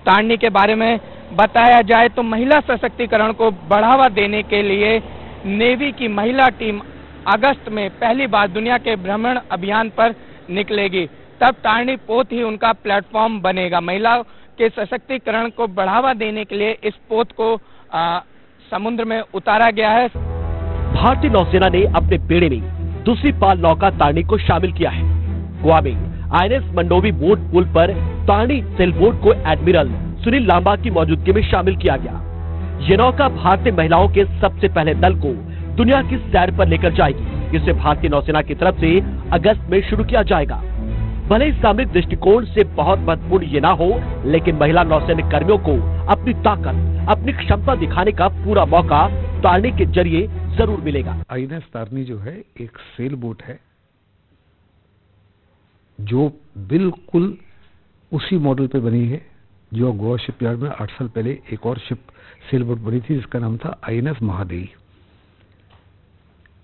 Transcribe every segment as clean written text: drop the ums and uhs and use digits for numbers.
तारणी के बारे में बताया जाए तो महिला सशक्तिकरण को बढ़ावा देने के लिए नेवी की महिला टीम अगस्त में पहली बार दुनिया के भ्रमण अभियान पर निकलेगी। तब तारणी पोत ही उनका प्लेटफॉर्म बनेगा। महिलाओं के सशक्तिकरण को बढ़ावा देने के लिए इस पोत को समुद्र में उतारा गया है। भारतीय नौसेना ने अपने बेड़े में दूसरी पाल नौका तारणी को शामिल किया है। गोवा में आईएनएस मंडोवी बोट पुल पर तारणी सेलबोट को एडमिरल सुनील लांबा की मौजूदगी में शामिल किया गया। ये नौका भारतीय महिलाओं के सबसे पहले दल को दुनिया की सैर पर लेकर जाएगी। इसे भारतीय नौसेना की तरफ से अगस्त में शुरू किया जाएगा। भले ही सामरिक दृष्टिकोण से बहुत महत्वपूर्ण ये ना हो, लेकिन महिला नौसैनिक कर्मियों को अपनी ताकत, अपनी क्षमता दिखाने का पूरा मौका तारणी के जरिए जरूर मिलेगा। आईएनएस तारणी जो है एक सेल बोट है जो बिल्कुल उसी मॉडल पे बनी है जो गोवा शिपयार्ड में 8 साल पहले एक और सेल बोट बनी थी जिसका नाम था आईएनएस महादेई।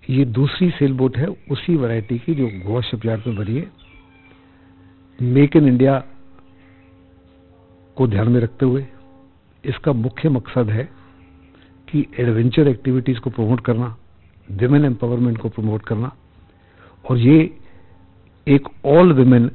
ये दूसरी सेल बोट है उसी वैरायटी की जो गोवा शिपयार्ड में बनी है। मेक इन इंडिया को ध्यान में रखते हुए इसका मुख्य मकसद है कि एडवेंचर एक्टिविटीज को प्रमोट करना, विमेन एम्पावरमेंट को प्रमोट करना, और ये एक ऑल विमेन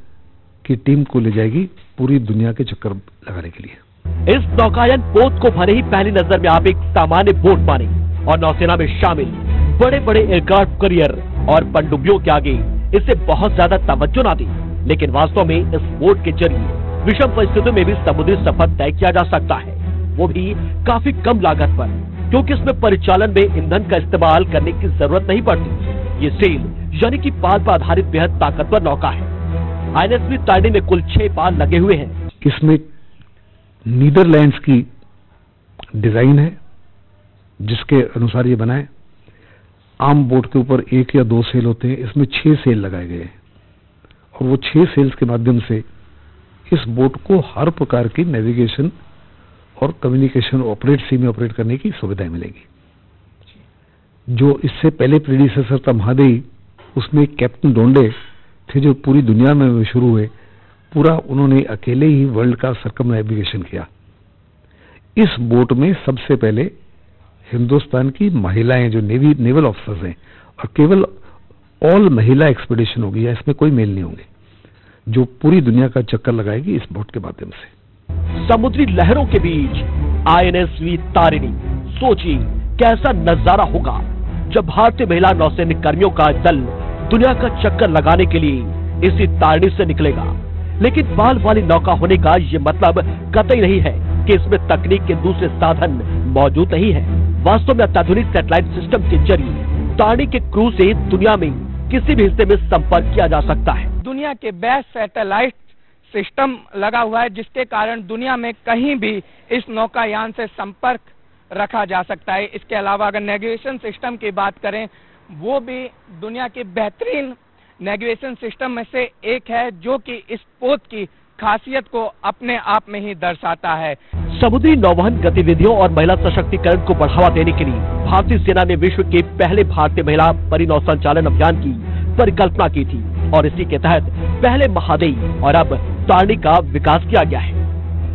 की टीम को ले जाएगी पूरी दुनिया के चक्कर लगाने के लिए। इस नौकायन पोत को भले ही पहली नजर में आप एक सामान्य बोट माने और नौसेना में शामिल बड़े बड़े एयरक्राफ्ट करियर और पनडुब्बियों के आगे इसे बहुत ज्यादा तवज्जो ना दी, लेकिन वास्तव में इस बोट के जरिए विषम परिस्थितियों में भी समुद्री सफर तय किया जा सकता है, वो भी काफी कम लागत पर, क्योंकि इसमें परिचालन में ईंधन का इस्तेमाल करने की जरूरत नहीं पड़ती। ये सेल यानी कि पाल पर आधारित बेहद ताकतवर नौका है। आईएनएस तारणी में कुल 6 पाल लगे हुए हैं। इसमें नीदरलैंड्स की डिजाइन है जिसके अनुसार ये बना है। आम बोट के ऊपर 1 या 2 सेल होते हैं, इसमें 6 सेल लगाए गए हैं और वो 6 सेल्स के माध्यम से इस बोट को हर प्रकार की नेविगेशन और कम्युनिकेशन सी में ऑपरेट करने की सुविधाएं मिलेगी। जो इससे पहले प्रीडिसेसर था महादेई, उसमें कैप्टन डोंडे थे जो पूरी दुनिया में शुरू हुए। पूरा उन्होंने अकेले ही वर्ल्ड का सर्कम नेविगेशन किया। इस बोट में सबसे पहले हिंदुस्तान की महिलाएं जो नेवल ऑफिसर्स हैं, और केवल ऑल महिला एक्सपीडिशन होगी, इसमें कोई मेल नहीं होंगे, जो पूरी दुनिया का चक्कर लगाएगी इस बोट के माध्यम से। समुद्री लहरों के बीच आईएनएस तारिणी, सोचिए कैसा नजारा होगा जब भारतीय महिला नौसैनिक कर्मियों का दल दुनिया का चक्कर लगाने के लिए इसी तारणी से निकलेगा। लेकिन पाल वाली नौका होने का ये मतलब कतई नहीं है कि इसमें तकनीक के दूसरे साधन मौजूद नहीं है। वास्तव में अत्याधुनिक सैटेलाइट सिस्टम के जरिए तारणी के क्रू से दुनिया में किसी भी हिस्से में संपर्क किया जा सकता है। दुनिया के बेस्ट सैटेलाइट सिस्टम लगा हुआ है जिसके कारण दुनिया में कहीं भी इस नौकायान से संपर्क रखा जा सकता है। इसके अलावा अगर नेविगेशन सिस्टम की बात करें, वो भी दुनिया के बेहतरीन नेविगेशन सिस्टम में से एक है जो कि इस पोत की खासियत को अपने आप में ही दर्शाता है। समुद्री नौवहन गतिविधियों और महिला सशक्तिकरण को बढ़ावा देने के लिए भारतीय सेना ने विश्व के पहले भारतीय महिला परिनौसंचालन अभियान की परिकल्पना की थी और इसी के तहत पहले महादेई और अब तारणी का विकास किया गया है।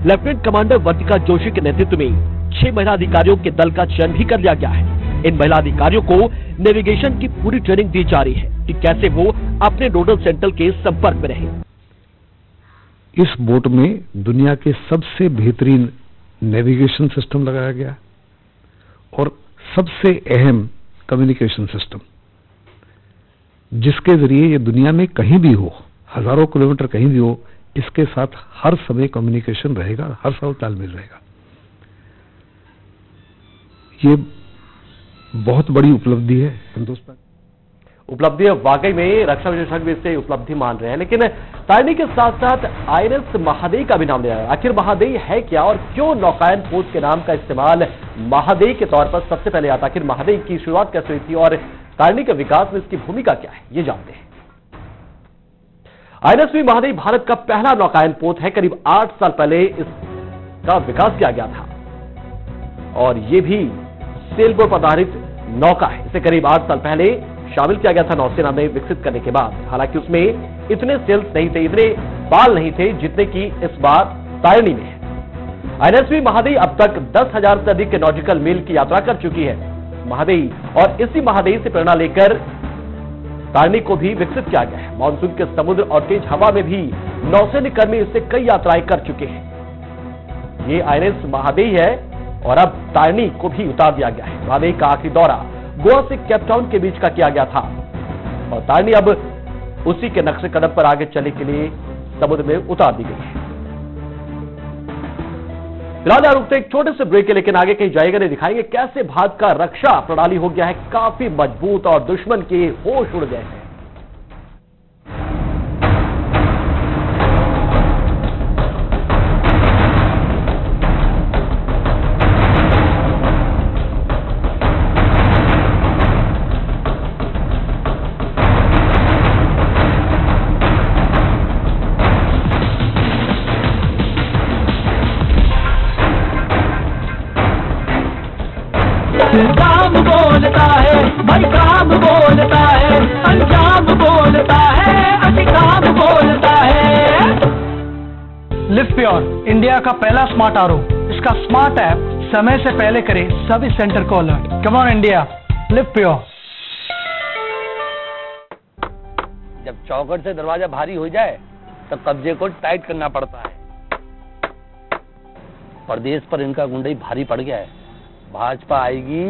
लेफ्टिनेंट कमांडर वर्तिका जोशी के नेतृत्व में 6 महिला अधिकारियों के दल का चयन भी कर लिया गया है। इन महिला अधिकारियों को नेविगेशन की पूरी ट्रेनिंग दी जा रही है कि कैसे वो अपने नोडल सेंटर के संपर्क में रहे। इस बोट में दुनिया के सबसे बेहतरीन नेविगेशन सिस्टम लगाया गया और सबसे अहम कम्युनिकेशन सिस्टम, जिसके जरिए ये दुनिया में कहीं भी हो, हजारों किलोमीटर कहीं भी हो, इसके साथ हर समय कम्युनिकेशन रहेगा, हर समय तालमेल रहेगा। ये बहुत बड़ी उपलब्धि है हिंदुस्तान। उपलब्धि वाकई में रक्षा विशेषज्ञ इसे उपलब्धि मान रहे हैं, लेकिन तारणी के साथ साथ आईएनएस महादेई का भी नाम लिया है। आखिर महादेई है क्या और क्यों नौकायन पोत के नाम का इस्तेमाल महादेई के तौर पर सबसे पहले आता? आखिर महादेई की शुरुआत कैसे हुई थी और तारणी के विकास में इसकी भूमिका क्या है, ये जानते हैं। आईएनएस महादेई भारत का पहला नौकायन पोत है। करीब 8 साल पहले इसका विकास किया गया था और ये भी सेल बोट आधारित नौका है। इसे करीब 8 साल पहले शामिल किया गया था नौसेना में विकसित करने के बाद। हालांकि उसमें इतने सेल्स नहीं थे, इतने पाल नहीं थे जितने की इस बार तारणी में है। INSV महादेई अब तक 10,000 से अधिक नॉटिकल मील की यात्रा कर चुकी है। महादेई और इसी महादेई से प्रेरणा लेकर तारणी को भी विकसित किया गया है। मानसून के समुद्र और तेज हवा में भी नौसैनिक कर्मी इससे कई यात्राएं कर चुके हैं। ये INS महादेई है और अब तारणी को भी उतार दिया गया है। महादेई का आखिरी दौरा गोवा से केपटाउन के बीच का किया गया था और तारणी अब उसी के नक्शे कदम पर आगे चलने के लिए समुद्र में उतार दी गई है। फिलहाल रुकते एक छोटे से ब्रेक के, लेकिन आगे कहीं जाएगा नहीं, दिखाएंगे कैसे भारत का रक्षा प्रणाली हो गया है काफी मजबूत और दुश्मन के होश उड़ गए हैं। काम बोलता है भाई, काम बोलता है, अंजाम बोलता है, अंजाम बोलता है। लिव प्योर इंडिया का पहला स्मार्ट आरओ, इसका स्मार्ट ऐप समय से पहले करे सभी सेंटर को alert. Come on India, live pure. जब चौखट से दरवाजा भारी हो जाए तब कब्जे को टाइट करना पड़ता है। प्रदेश पर इनका गुंडई भारी पड़ गया है। भाजपा आएगी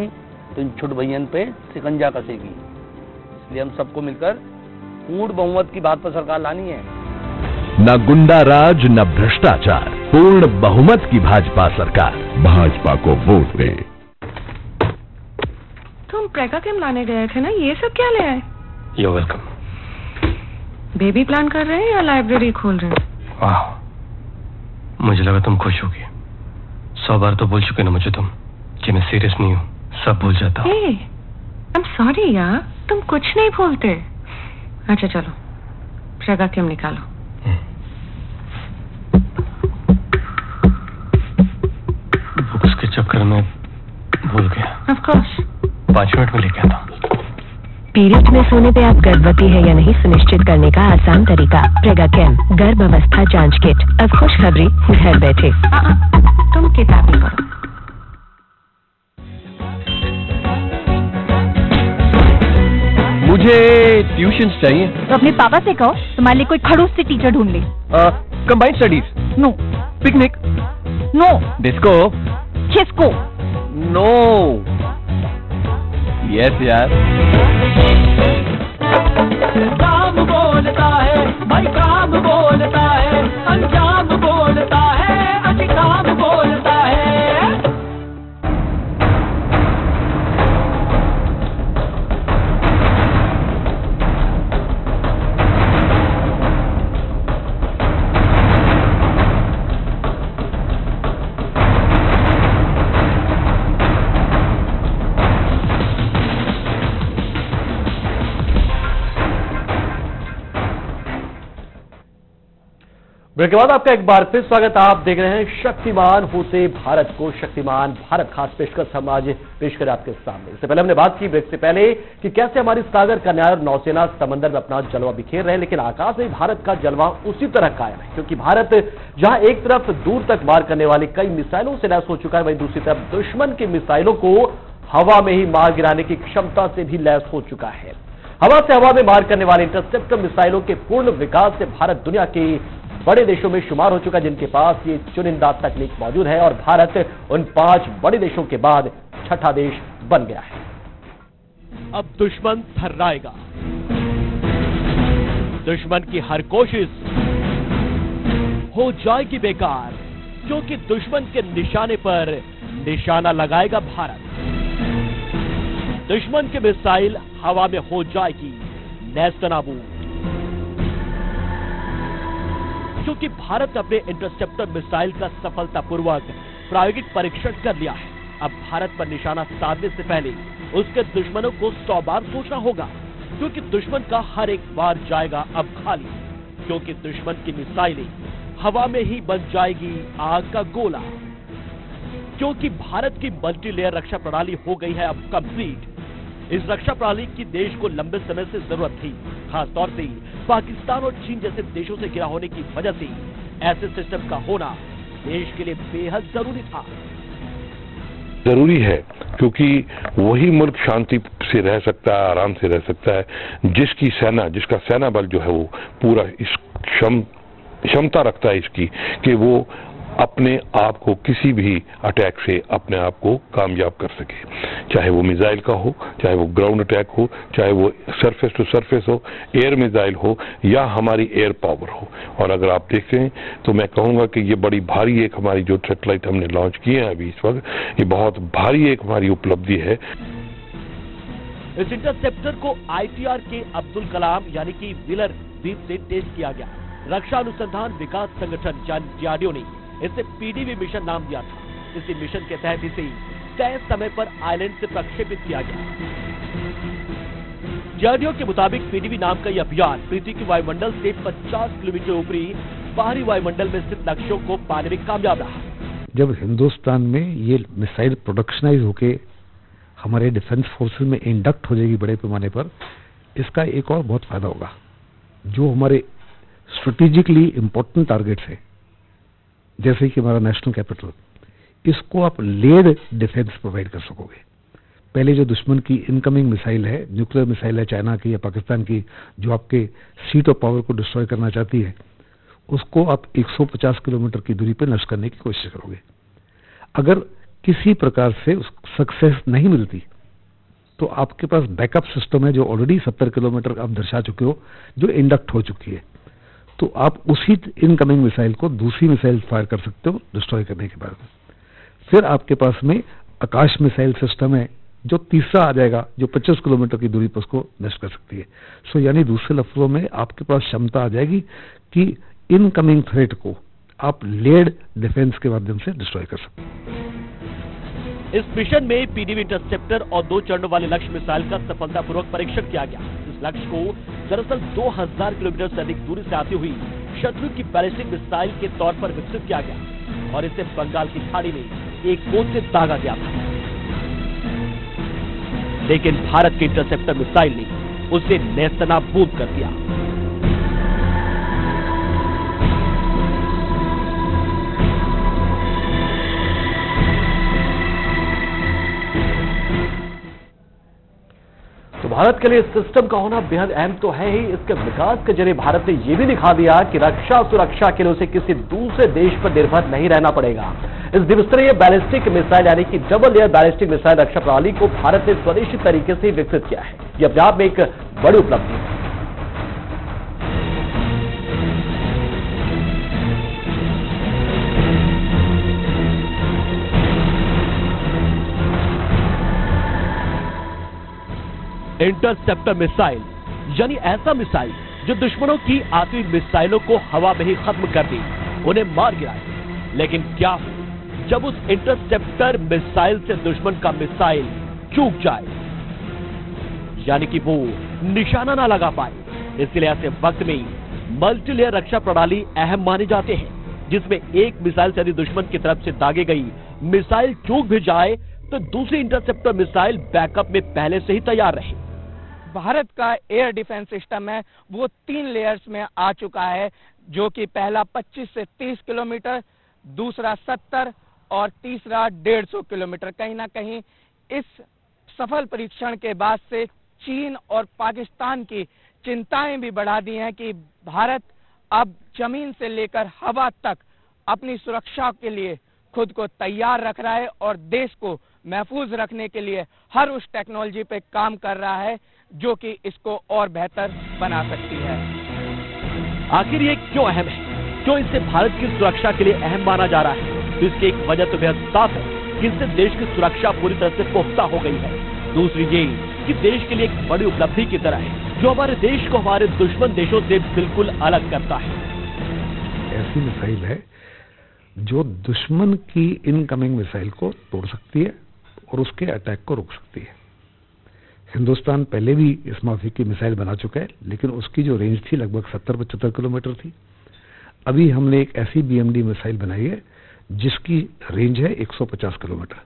तो इन छुट भैयन पे शिकंजा कसेगी, इसलिए हम सबको मिलकर पूर्ण बहुमत की बात पर सरकार लानी है। न गुंडा राज न भ्रष्टाचार, पूर्ण बहुमत की भाजपा सरकार। भाजपा को वोट दे। तुम प्रेगा कैम लाने गए थे ना, ये सब क्या ले आए? You're welcome. बेबी प्लान कर रहे हैं या लाइब्रेरी खोल रहे हैं? वाह, मुझे लगा तुम खुश होगी। 100 बार तो बोल चुके ना मुझे तुम कि मैं सीरियस नहीं हूँ, सब भूल जाता हूँ। Hey, I'm sorry यार, तुम कुछ नहीं भूलते। अच्छा चलो, प्रेगा कैम निकालो। बुक्स के चक्कर में भूल गया। Of course. 5 मिनट में लेके आता हूँ। पीरियड में सोने पे आप गर्भवती है या नहीं सुनिश्चित करने का आसान तरीका। प्रेगा कैम गर्भ अवस्था जांच किट। अब खुशखबरी घर बैठे। तुम किताबी पढ़ो। मुझे ट्यूशन चाहिए। तो अपने पापा से कहो तुम्हारे लिए कोई खड़ूस सी टीचर ढूंढ ले। Combined studies. No. Picnic. No. Disco. चिस्को। नो। यस यार। काम बोलता है भाई, काम बोलता है, अंजाम बोलता है, अंजाम बोलता है। ब्रेक के बाद आपका एक बार फिर स्वागत। आप देख रहे हैं शक्तिमान होते भारत को, शक्तिमान भारत खास पेशकश हम आज पेश करें आपके सामने। इससे पहले हमने बात की ब्रेक से पहले कि कैसे हमारी सागर कन्या और नौसेना समंदर में अपना जलवा बिखेर रहे हैं, लेकिन आकाश में भारत का जलवा उसी तरह कायम है, क्योंकि भारत जहां एक तरफ दूर तक मार करने वाली कई मिसाइलों से लैस हो चुका है, वहीं दूसरी तरफ दुश्मन की मिसाइलों को हवा में ही मार गिराने की क्षमता से भी लैस हो चुका है। हवा से हवा में मार करने वाले इंटरसेप्टर मिसाइलों के पूर्ण विकास से भारत दुनिया के बड़े देशों में शुमार हो चुका है, जिनके पास ये चुनिंदा तकनीक मौजूद है, और भारत उन 5 बड़े देशों के बाद 6ठा देश बन गया है। अब दुश्मन थर्राएगा। दुश्मन की हर कोशिश हो जाएगी बेकार, क्योंकि दुश्मन के निशाने पर निशाना लगाएगा भारत। दुश्मन की मिसाइल हवा में हो जाएगी नेस्तनाबूद, क्योंकि भारत अपने इंटरसेप्टर मिसाइल का सफलतापूर्वक प्रायोगिक परीक्षण कर लिया है। अब भारत पर निशाना साधने से पहले उसके दुश्मनों को 100 बार सोचना होगा, क्योंकि दुश्मन का हर एक बार जाएगा अब खाली, क्योंकि दुश्मन की मिसाइलें हवा में ही बन जाएगी आग का गोला, क्योंकि भारत की मल्टी लेयर रक्षा प्रणाली हो गई है अब कंप्लीट। इस रक्षा प्रणाली की देश को लंबे समय से जरूरत थी, खासतौर से पाकिस्तान और चीन जैसे देशों से घिरा होने की वजह से ऐसे सिस्टम का होना देश के लिए बेहद जरूरी था। जरूरी है क्योंकि वही मुल्क शांति से रह सकता है, आराम से रह सकता है जिसका सेना बल जो है वो पूरा इस क्षमता रखता है इसकी कि वो अपने आप को किसी भी अटैक से अपने आप को कामयाब कर सके, चाहे वो मिसाइल का हो, चाहे वो ग्राउंड अटैक हो, चाहे वो सरफेस टू सरफेस हो, एयर मिसाइल हो या हमारी एयर पावर हो। और अगर आप देखें तो मैं कहूंगा कि ये बड़ी भारी एक हमारी जो सैटेलाइट हमने लॉन्च किए हैं अभी इस वक्त, ये बहुत भारी एक हमारी उपलब्धि है। इस इंटरसेप्टर को ITR के अब्दुल कलाम यानी कि व्हीलर द्वीप से टेस्ट किया गया। रक्षा अनुसंधान विकास संगठन DRDO ने इसे PDV मिशन नाम दिया था। इसी मिशन के तहत इसे तय समय पर आइलैंड से प्रक्षेपित किया गया। DRDO के मुताबिक PDV नाम का यह अभियान पृथ्वी के वायुमंडल से 50 किलोमीटर ऊपरी बाहरी वायुमंडल में स्थित लक्ष्यों को पाने में कामयाब रहा। जब हिंदुस्तान में ये मिसाइल प्रोडक्शनाइज होके हमारे डिफेंस फोर्सेस में इंडक्ट हो जाएगी बड़े पैमाने पर, इसका एक और बहुत फायदा होगा। जो हमारे स्ट्रेटेजिकली इंपॉर्टेंट टारगेट्स है जैसे कि हमारा नेशनल कैपिटल, इसको आप लेड डिफेंस प्रोवाइड कर सकोगे। पहले जो दुश्मन की इनकमिंग मिसाइल है, न्यूक्लियर मिसाइल है चाइना की या पाकिस्तान की, जो आपके सीट ऑफ पावर को डिस्ट्रॉय करना चाहती है, उसको आप 150 किलोमीटर की दूरी पर नष्ट करने की कोशिश करोगे। अगर किसी प्रकार से सक्सेस नहीं मिलती तो आपके पास बैकअप सिस्टम है जो ऑलरेडी 70 किलोमीटर आप दर्शा चुके हो, जो इंडक्ट हो चुकी है, तो आप उसी इनकमिंग मिसाइल को दूसरी मिसाइल फायर कर सकते हो डिस्ट्रॉय करने के बाद। फिर आपके पास में आकाश मिसाइल सिस्टम है जो तीसरा आ जाएगा, जो 25 किलोमीटर की दूरी पर उसको नष्ट कर सकती है। सो यानी दूसरे लफ्जों में आपके पास क्षमता आ जाएगी कि इनकमिंग थ्रेट को आप लेड डिफेंस के माध्यम से डिस्ट्रॉय कर सकते हैं। इस मिशन में PDV इंटरसेप्टर और 2 चरणों वाले लक्ष्य मिसाइल का सफलतापूर्वक परीक्षण किया गया। इस लक्ष्य को दरअसल 2000 किलोमीटर से अधिक दूरी से आती हुई शत्रु की बैलिस्टिक मिसाइल के तौर पर विकसित किया गया और इसे बंगाल की खाड़ी में एक कोन से दागा गया था। लेकिन भारत के इंटरसेप्टर मिसाइल ने उसे नेस्तनाबूद कर दिया। भारत के लिए इस सिस्टम का होना बेहद अहम तो है ही, इसके विकास के जरिए भारत ने यह भी दिखा दिया कि रक्षा सुरक्षा के लिए उसे किसी दूसरे देश पर निर्भर नहीं रहना पड़ेगा। इस द्विस्तरीय बैलिस्टिक मिसाइल यानी कि डबल लेयर बैलिस्टिक मिसाइल रक्षा प्रणाली को भारत ने स्वदेशी तरीके से विकसित किया है। यह अपने आप में एक बड़ी उपलब्धि है। इंटरसेप्टर मिसाइल यानी ऐसा मिसाइल जो दुश्मनों की आती हुई मिसाइलों को हवा में ही खत्म कर दी, उन्हें मार गिराए। लेकिन क्या हो जब उस इंटरसेप्टर मिसाइल से दुश्मन का मिसाइल चूक जाए, यानी कि वो निशाना ना लगा पाए। इसलिए ऐसे वक्त में मल्टीलेयर रक्षा प्रणाली अहम माने जाते हैं, जिसमें एक मिसाइल से यदि दुश्मन की तरफ से दागे गई मिसाइल चूक भी जाए तो दूसरी इंटरसेप्टर मिसाइल बैकअप में पहले से ही तैयार रहे। भारत का एयर डिफेंस सिस्टम है वो 3 लेयर्स में आ चुका है, जो कि पहला 25 से 30 किलोमीटर, दूसरा 70 और तीसरा 150 किलोमीटर। कहीं ना कहीं इस सफल परीक्षण के बाद से चीन और पाकिस्तान की चिंताएं भी बढ़ा दी हैं कि भारत अब जमीन से लेकर हवा तक अपनी सुरक्षा के लिए खुद को तैयार रख रहा है और देश को महफूज रखने के लिए हर उस टेक्नोलॉजी पे काम कर रहा है जो कि इसको और बेहतर बना सकती है। आखिर ये क्यों अहम है, क्यों इसे भारत की सुरक्षा के लिए अहम माना जा रहा है? तो इसकी एक वजह तो बेहद साफ है कि इससे देश की सुरक्षा पूरी तरह से पुख्ता हो गई है। दूसरी ये कि देश के लिए एक बड़ी उपलब्धि की तरह है, जो हमारे देश को हमारे दुश्मन देशों से बिल्कुल अलग करता है। ऐसी मिसाइल है जो दुश्मन की इनकमिंग मिसाइल को तोड़ सकती है और उसके अटैक को रोक सकती है। हिंदुस्तान पहले भी इस माफी की मिसाइल बना चुका है, लेकिन उसकी जो रेंज थी लगभग 70-75 किलोमीटर थी। अभी हमने एक ऐसी BMD मिसाइल बनाई है जिसकी रेंज है 150 किलोमीटर।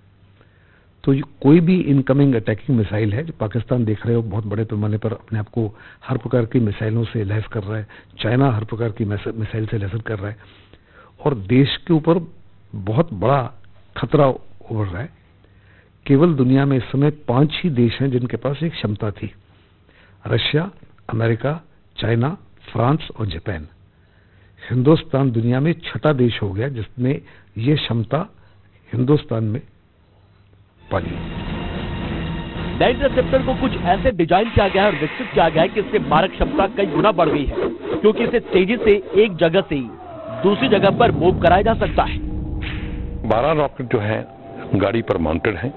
तो कोई भी इनकमिंग अटैकिंग मिसाइल है जो पाकिस्तान देख रहे हो बहुत बड़े पैमाने पर अपने आप को हर प्रकार की मिसाइलों से लैस कर रहा है, चाइना हर प्रकार की मिसाइल से लैस कर रहा है और देश के ऊपर बहुत बड़ा खतरा उभर रहा है। केवल दुनिया में इस समय 5 ही देश हैं जिनके पास एक क्षमता थी, रशिया, अमेरिका, चाइना, फ्रांस और जापान। हिंदुस्तान दुनिया में 6ठा देश हो गया जिसने ये क्षमता हिंदुस्तान में पाली। नए इंटरसेप्टर को कुछ ऐसे डिजाइन किया गया है और विकसित किया गया है कि इससे मारक क्षमता कई गुना बढ़ गई है, क्योंकि इसे तेजी से एक जगह से दूसरी जगह पर मूव कराया जा सकता है। 12 रॉकेट जो है गाड़ी पर माउंटेड हैं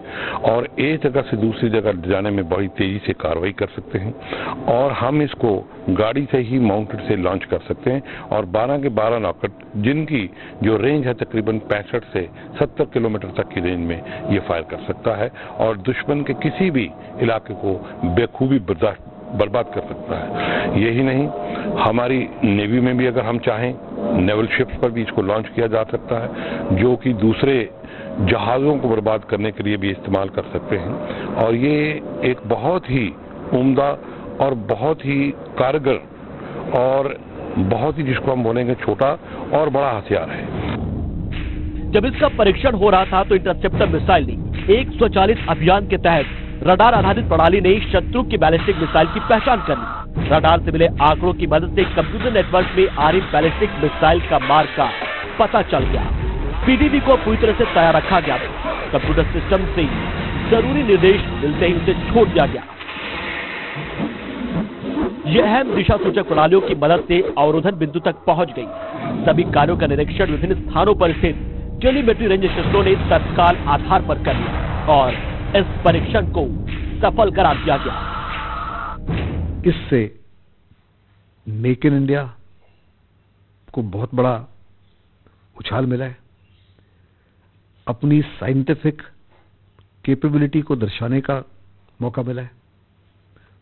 और एक जगह से दूसरी जगह जाने में बड़ी तेजी से कार्रवाई कर सकते हैं और हम इसको गाड़ी से ही माउंटेड से लॉन्च कर सकते हैं और 12 के 12 रॉकेट जिनकी जो रेंज है तकरीबन 65 से 70 किलोमीटर तक की रेंज में ये फायर कर सकता है और दुश्मन के किसी भी इलाके को बेखूबी बर्बाद कर सकता है। यही नहीं, हमारी नेवी में भी अगर हम चाहें नेवल शिप्स पर भी इसको लॉन्च किया जा सकता है, जो कि दूसरे जहाज़ों को बर्बाद करने के लिए भी इस्तेमाल कर सकते हैं और ये एक बहुत ही उम्दा और बहुत ही कारगर और बहुत ही जिसको हम बोलेंगे छोटा और बड़ा हथियार है। जब इसका परीक्षण हो रहा था तो इंटरसेप्टर मिसाइल ने एक स्वचालित अभियान के तहत रडार आधारित प्रणाली ने शत्रु की बैलिस्टिक मिसाइल की पहचान कर ली। रडार से मिले आंकड़ों की मदद से कंप्यूटर नेटवर्क में आ रही बैलिस्टिक मिसाइल का मार्ग का पता चल गया। पीडीवी को पूरी तरह से तैयार रखा गया था। कंप्यूटर सिस्टम से जरूरी निर्देश मिलते ही उसे छोड़ दिया गया। यह अहम दिशा सूचक प्रणालियों की मदद से अवरोधन बिंदु तक पहुंच गई। सभी कार्यों का निरीक्षण विभिन्न स्थानों पर स्थित टेलीमेट्री रेंज स्टेशनों ने तत्काल आधार पर कर लिया और इस परीक्षण को सफल करार दिया गया। इससे मेक इन इंडिया को बहुत बड़ा उछाल मिला है। अपनी साइंटिफिक कैपेबिलिटी को दर्शाने का मौका मिला है।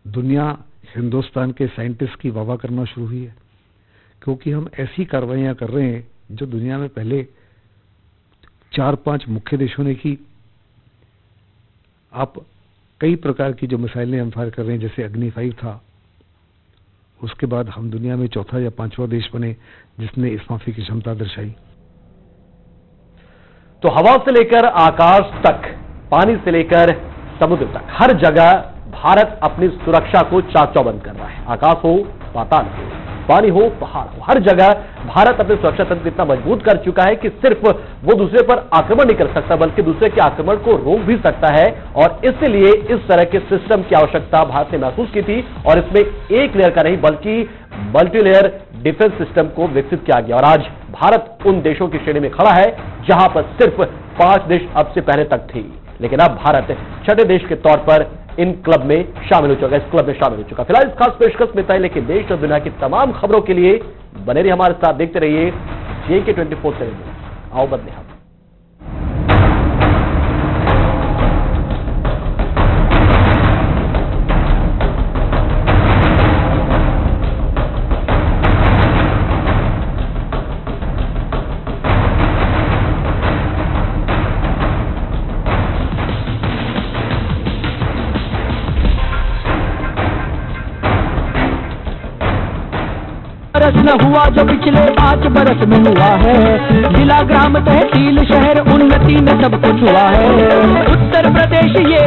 दुनिया हिंदुस्तान के साइंटिस्ट की वाह करना शुरू हुई है, क्योंकि हम ऐसी कार्रवाइयां कर रहे हैं जो दुनिया में पहले 4-5 मुख्य देशों ने की। आप कई प्रकार की जो मिसाइलें हम फायर कर रहे हैं, जैसे अग्नि 5 था, उसके बाद हम दुनिया में 4था या 5वां देश बने जिसने इस माफी की क्षमता दर्शाई। तो हवा से लेकर आकाश तक, पानी से लेकर समुद्र तक, हर जगह भारत अपनी सुरक्षा को चाक चौबंद कर रहा है। आकाश हो, पाताल हो, पानी हो, पहाड़ हो, हर जगह भारत अपने सुरक्षा तंत्र इतना मजबूत कर चुका है कि सिर्फ वो दूसरे पर आक्रमण नहीं कर सकता बल्कि दूसरे के आक्रमण को रोक भी सकता है। और इसलिए इस तरह के सिस्टम की आवश्यकता भारत ने महसूस की थी और इसमें एक लेयर का नहीं बल्कि मल्टी लेयर डिफेंस सिस्टम को विकसित किया गया। और आज भारत उन देशों की श्रेणी में खड़ा है जहां पर सिर्फ 5 देश अब से पहले तक थे, लेकिन अब भारत 6ठे देश के तौर पर इन क्लब में शामिल हो चुका है, इस क्लब में शामिल हो चुका। फिलहाल इस खास पेशकश में तय लेकिन देश और दुनिया की तमाम खबरों के लिए बने रहिए हमारे साथ, देखते रहिए JK 24/7। आओ बदले हाथ। न हुआ जो पिछले 5 बरस में हुआ है। जिला ग्राम तहसील शहर उन्नति में सब कुछ हुआ है। उत्तर प्रदेश ये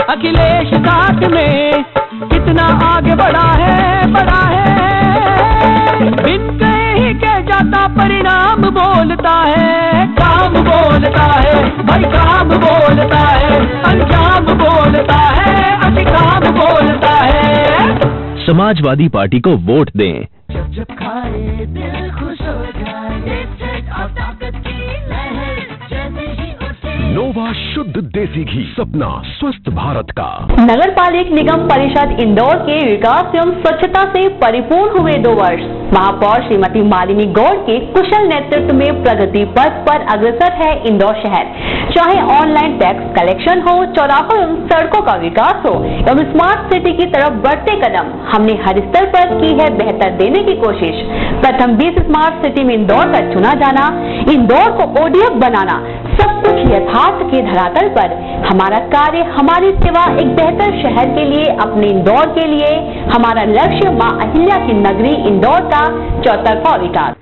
अखिलेश घाट में कितना आगे बढ़ा है, बढ़ा है। बिन कहे ही कह जाता परिणाम बोलता है, काम बोलता है भाई, काम बोलता है, अंजाम बोलता है, अधिकाम बोलता है। समाजवादी पार्टी को वोट दें। जब खाए दिल खुश हो जाए, ताकत की लहर जैसे ही उठे। नोवा शुद्ध देसी घी, सपना स्वस्थ भारत का। नगर पालिक निगम परिषद इंदौर के विकास एवं स्वच्छता से परिपूर्ण हुए 2 वर्ष। महापौर श्रीमती मालिनी गौड़ के कुशल नेतृत्व में प्रगति पथ पर अग्रसर है इंदौर शहर। चाहे ऑनलाइन टैक्स कलेक्शन हो, चौराहों एवं सड़कों का विकास हो एवं स्मार्ट सिटी की तरफ बढ़ते कदम, हमने हर स्तर पर की है बेहतर देने की कोशिश। प्रथम 20 स्मार्ट सिटी में इंदौर का चुना जाना, इंदौर को ODF बनाना, सब कुछ यथार्थ के धरातल पर। हमारा कार्य, हमारी सेवा एक बेहतर शहर के लिए, अपने इंदौर के लिए। हमारा लक्ष्य मां अहिल्या की नगरी इंदौर का चौतरफा विकास।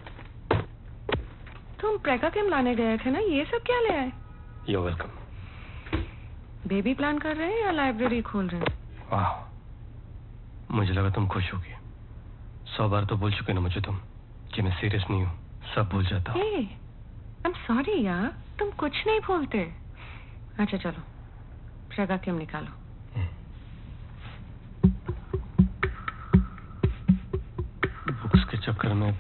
तुम प्रेगा केम लाने गए थे ना, ये सब क्या ले आए? You welcome. बेबी प्लान कर रहे हैं या लाइब्रेरी खोल रहे हैं? वाह, मुझे लगा तुम खुश होगी। 100 बार तो बोल चुके ना मुझे तुम कि मैं सीरियस नहीं हूँ, सब भूल जाता हूँ। आई एम सॉरी यार, तुम कुछ नहीं भूलते। अच्छा चलो, प्रेगा केम निकालो। बुक्स के चक्कर में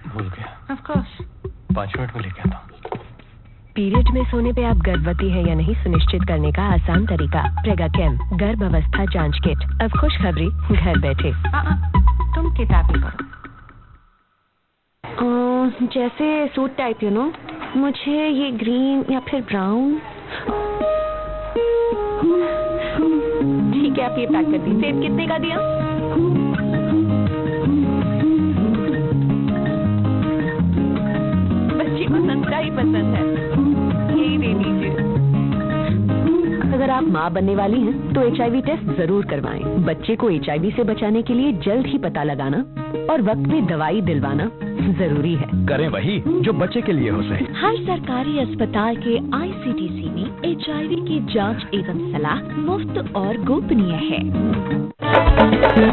भूल गया। Of course. 5 मिनट में लेके आता हूँ। पीरियड में सोने पे आप गर्भवती हैं या नहीं सुनिश्चित करने का आसान तरीका, प्रेगा केम गर्भ अवस्था जांच किट। अब खुशखबरी घर बैठे। तुम किताब ही पढ़ो। जैसे सूट टाइप, यू नो, मुझे ये ग्रीन या फिर ब्राउन। ठीक है, आप ये पैक कर दीजिए। सेब कितने का दिया? बच्ची को संतरा ही पसंद है, यही दे दीजिए। अगर आप माँ बनने वाली हैं तो HIV टेस्ट जरूर करवाएं। बच्चे को HIV से बचाने के लिए जल्द ही पता लगाना और वक्त पे दवाई दिलवाना जरूरी है। करें वही जो बच्चे के लिए हो सही। हर सरकारी अस्पताल के ICTC में HIV की जांच एवं सलाह मुफ्त और गोपनीय है।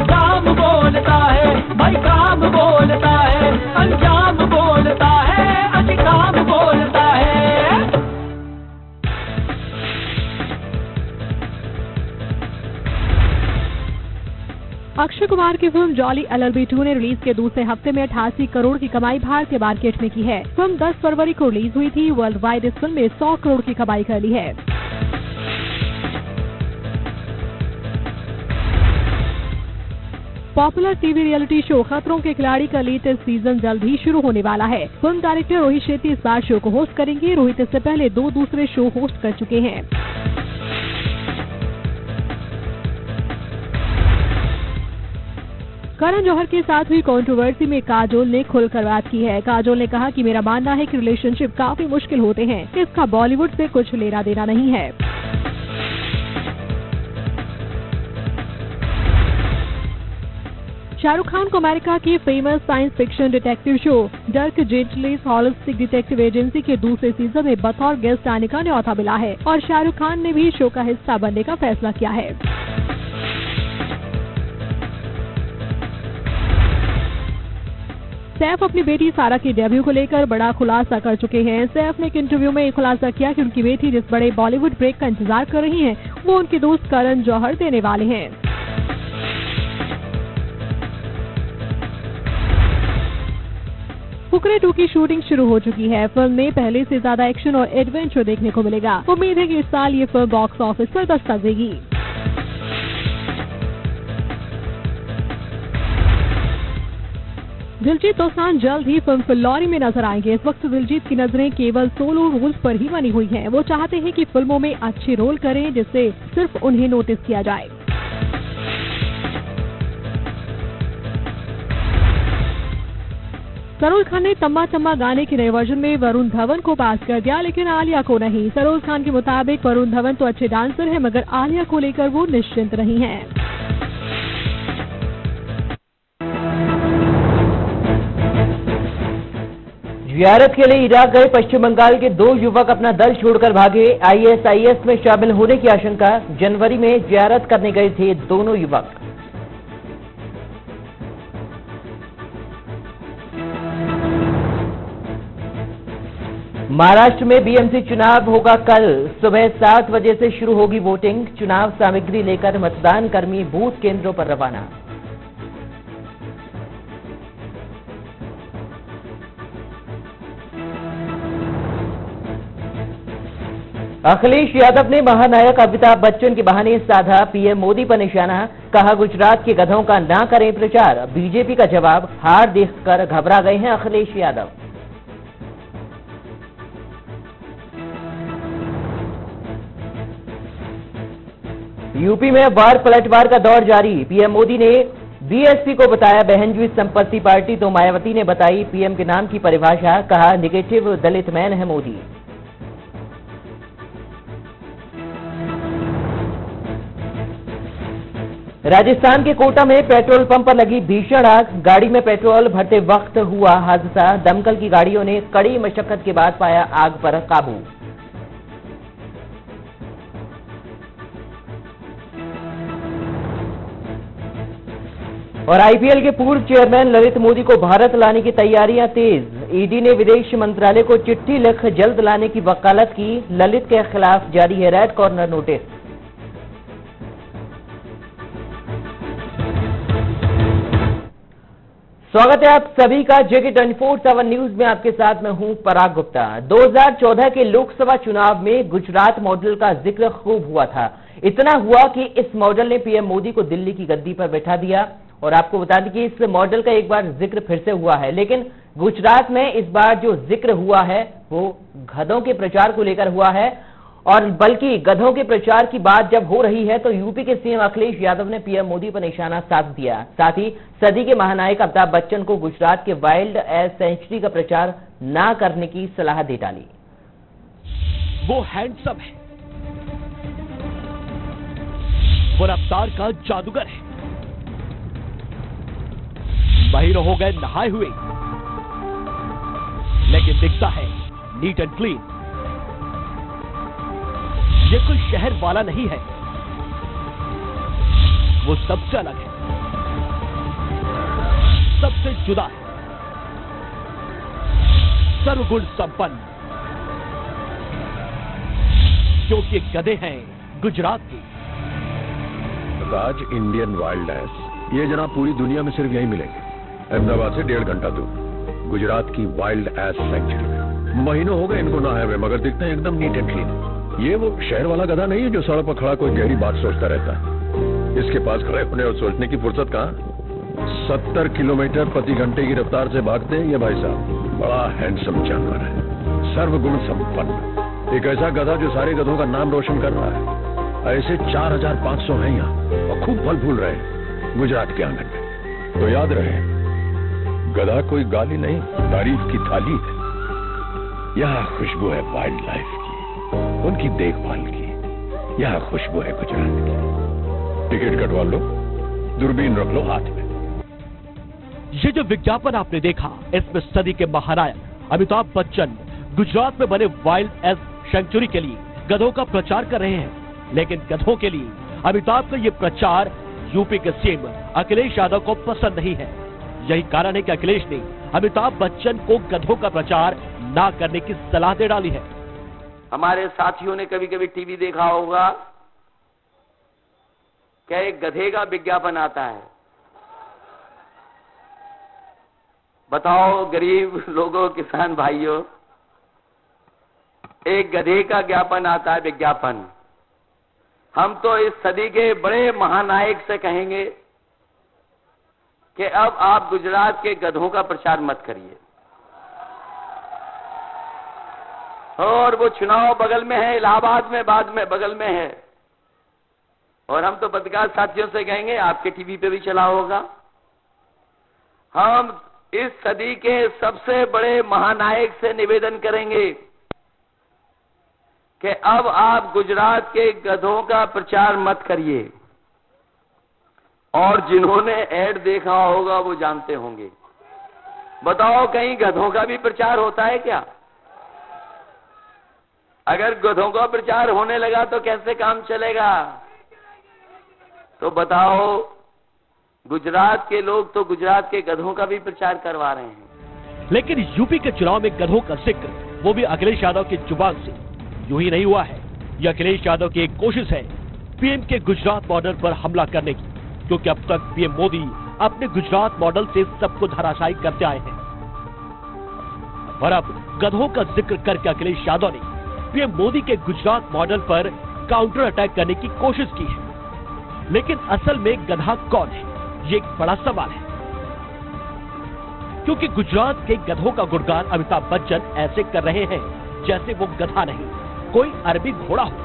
काम बोलता है भाई, काम बोलता है, अंजाम बोलता है, काम बोलता है। अक्षय कुमार की फिल्म जॉली LLB 2 ने रिलीज के दूसरे हफ्ते में 88 करोड़ की कमाई भारतीय मार्केट में की है। फिल्म 10 फरवरी को रिलीज हुई थी। वर्ल्ड वाइड इस फिल्म ने 100 करोड़ की कमाई कर ली है। पॉपुलर टीवी रियलिटी शो खतरों के खिलाड़ी का लेटेस्ट सीजन जल्द ही शुरू होने वाला है। फिल्म डायरेक्टर रोहित शेट्टी इस बार शो को होस्ट करेंगे। रोहित इससे पहले 2 दूसरे शो होस्ट कर चुके हैं। करण जौहर के साथ हुई कंट्रोवर्सी में काजोल ने खुलकर बात की है। काजोल ने कहा कि मेरा मानना है कि रिलेशनशिप काफी मुश्किल होते हैं, इसका बॉलीवुड से कुछ लेना देना नहीं है। शाहरुख खान को अमेरिका की famous science fiction detective show Dirk Gently's holistic detective agency के दूसरे सीजन में बतौर गेस्ट आने का न्योता मिला है और शाहरुख खान ने भी शो का हिस्सा बनने का फैसला किया है। सैफ अपनी बेटी सारा की डेब्यू को लेकर बड़ा खुलासा कर चुके हैं। सैफ ने एक इंटरव्यू में खुलासा किया कि उनकी बेटी जिस बड़े बॉलीवुड ब्रेक का इंतजार कर रही हैं, वो उनके दोस्त करण जौहर देने वाले हैं। फुकरे 2 की शूटिंग शुरू हो चुकी है। फिल्म में पहले से ज्यादा एक्शन और एडवेंचर देखने को मिलेगा। उम्मीद है कि इस साल ये फिल्म बॉक्स ऑफिस पर दस्तक देगी। दिलजीत दोसांझ जल्द ही फिल्म फिल्लौरी में नजर आएंगे। इस वक्त दिलजीत की नजरें केवल सोलो रोल्स पर ही बनी हुई हैं। वो चाहते हैं कि फिल्मों में अच्छे रोल करें जिससे सिर्फ उन्हें नोटिस किया जाए। सरोज खान ने तम्मा तम्मा गाने के नए वर्जन में वरुण धवन को पास कर दिया, लेकिन आलिया को नहीं। सरोज खान के मुताबिक वरुण धवन तो अच्छे डांसर हैं, मगर आलिया को लेकर वो निश्चिंत नहीं हैं। जियारत के लिए इराक गए पश्चिम बंगाल के 2 युवक अपना दल छोड़कर भागे। ISIS में शामिल होने की आशंका। जनवरी में जियारत करने गए थे दोनों युवक। महाराष्ट्र में BMC चुनाव होगा कल। सुबह 7 बजे से शुरू होगी वोटिंग। चुनाव सामग्री लेकर मतदान कर्मी बूथ केंद्रों पर रवाना। अखिलेश यादव ने महानायक अमिताभ बच्चन के बहाने साधा PM मोदी पर निशाना। कहा गुजरात के गधों का ना करें प्रचार। बीजेपी का जवाब, हार देखकर घबरा गए हैं अखिलेश यादव। यूपी में वार पलटवार का दौर जारी। PM मोदी ने BSP को बताया बहनजोई संपत्ति पार्टी, तो मायावती ने बताई PM के नाम की परिभाषा। कहा निगेटिव दलित मैन है मोदी। राजस्थान के कोटा में पेट्रोल पंप पर लगी भीषण आग। गाड़ी में पेट्रोल भरते वक्त हुआ हादसा। दमकल की गाड़ियों ने कड़ी मशक्कत के बाद पाया आग पर काबू। और आईपीएल के पूर्व चेयरमैन ललित मोदी को भारत लाने की तैयारियां तेज। ईडी ने विदेश मंत्रालय को चिट्ठी लिख जल्द लाने की वकालत की। ललित के खिलाफ जारी है रेड कॉर्नर नोटिस। स्वागत है आप सभी का जेके 24/7 न्यूज में। आपके साथ मैं हूं पराग गुप्ता। 2014 के लोकसभा चुनाव में गुजरात मॉडल का जिक्र खूब हुआ था। इतना हुआ कि इस मॉडल ने पीएम मोदी को दिल्ली की गद्दी पर बैठा दिया। और आपको बता दें कि इस मॉडल का एक बार जिक्र फिर से हुआ है, लेकिन गुजरात में इस बार जो जिक्र हुआ है वो गधों के प्रचार को लेकर हुआ है। और बल्कि गधों के प्रचार की बात जब हो रही है तो यूपी के सीएम अखिलेश यादव ने पीएम मोदी पर निशाना साध दिया। साथ ही सदी के महानायक अमिताभ बच्चन को गुजरात के वाइल्ड एस सेंचुरी का प्रचार न करने की सलाह दे डाली। वो हैंडसम है, वो रफ्तार का जादूगर है। महीनों हो गए नहाए हुए, लेकिन दिखता है नीट एंड क्लीन। ये कोई शहर वाला नहीं है, वो सबसे अलग है, सबसे जुदा है, सर्वगुण संपन्न, क्योंकि गधे हैं गुजरात के। राज इंडियन वाइल्ड एस, ये जनाब पूरी दुनिया में सिर्फ यही मिलेंगे। अहमदाबाद से 1.5 घंटा दूर गुजरात की वाइल्ड एस सेंचुरी में। महीनों हो गए इनको नहाए हुए, मगर दिखते हैं एकदम नीट एंड क्लीन। ये वो शहर वाला गधा नहीं है जो सड़क पर खड़ा कोई गहरी बात सोचता रहता है। इसके पास खड़े होने और सोचने की फुर्सत कहां। 70 किलोमीटर प्रति घंटे की रफ्तार से भागते हैं ये भाई साहब। बड़ा हैंडसम जानवर है, सर्वगुण संपन्न, एक ऐसा गधा जो सारे गधों का नाम रोशन कर रहा है। ऐसे 4500 हैं यहाँ और खूब फल फूल रहे हैं गुजरात के आंगन में। तो याद रहे, गधा कोई गाली नहीं, तारीफ की थाली है। यहाँ खुशबू है वाइल्ड लाइफ की, उनकी देखभाल की। यहाँ खुशबू है गुजरात की। टिकट कटवा लो, दूरबीन रख लो हाथ में। ये जो विज्ञापन आपने देखा, इसमें सदी के महानायक अमिताभ बच्चन गुजरात में बने वाइल्ड एस सेंचुरी के लिए गधों का प्रचार कर रहे हैं। लेकिन गधों के लिए अमिताभ का ये प्रचार यूपी के सीएम अखिलेश यादव को पसंद नहीं है। यही कारण है कि अखिलेश ने अमिताभ बच्चन को गधों का प्रचार ना करने की सलाह दे डाली है। हमारे साथियों ने कभी कभी टीवी देखा होगा, क्या एक गधे का विज्ञापन आता है। बताओ गरीब लोगों, किसान भाइयों, एक गधे का ज्ञापन आता है, विज्ञापन। हम तो इस सदी के बड़े महानायक से कहेंगे कि अब आप गुजरात के गधों का प्रचार मत करिए। और वो चुनाव बगल में है, इलाहाबाद में बाद में बगल में है। और हम तो पत्रकार साथियों से कहेंगे, आपके टीवी पे भी चला होगा, हम इस सदी के सबसे बड़े महानायक से निवेदन करेंगे कि अब आप गुजरात के गधों का प्रचार मत करिए। और जिन्होंने ऐड देखा होगा वो जानते होंगे। बताओ कहीं गधों का भी प्रचार होता है क्या? अगर गधों का प्रचार होने लगा तो कैसे काम चलेगा? तो बताओ, गुजरात के लोग तो गुजरात के गधों का भी प्रचार करवा रहे हैं। लेकिन यूपी के चुनाव में गधों का जिक्र, वो भी अखिलेश यादव की जुबान से, यूं ही नहीं हुआ है। यह अखिलेश यादव की एक कोशिश है पीएम के गुजरात मॉडल पर हमला करने की, क्योंकि अब तक पीएम मोदी अपने गुजरात मॉडल से सबको धराशायी करते आए हैं। और अब गधों का जिक्र करके अखिलेश यादव ने पीएम मोदी के गुजरात मॉडल पर काउंटर अटैक करने की कोशिश की है। लेकिन असल में गधा कौन है, ये एक बड़ा सवाल है। क्योंकि गुजरात के गधों का गुणगान अमिताभ बच्चन ऐसे कर रहे हैं जैसे वो गधा नहीं, कोई अरबी घोड़ा हो,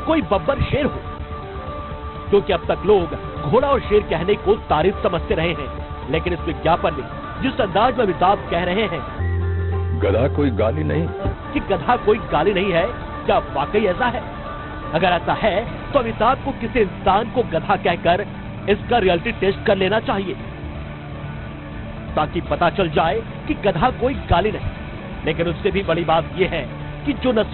कोई बब्बर शेर हो। क्योंकि अब तक लोग घोड़ा और शेर कहने को तारीफ समझते रहे हैं। लेकिन इस विज्ञापन में जिस अंदाज में अमिताभ कह रहे हैं गधा कोई गाली नहीं, कि गधा कोई गाली नहीं है, क्या वाकई ऐसा है? अगर ऐसा है तो अमिताभ को किसी इंसान को गधा कहकर इसका रियलिटी टेस्ट कर लेना चाहिए, ताकि पता चल जाए कि गधा कोई गाली नहीं। लेकिन उससे भी बड़ी बात यह है कि जो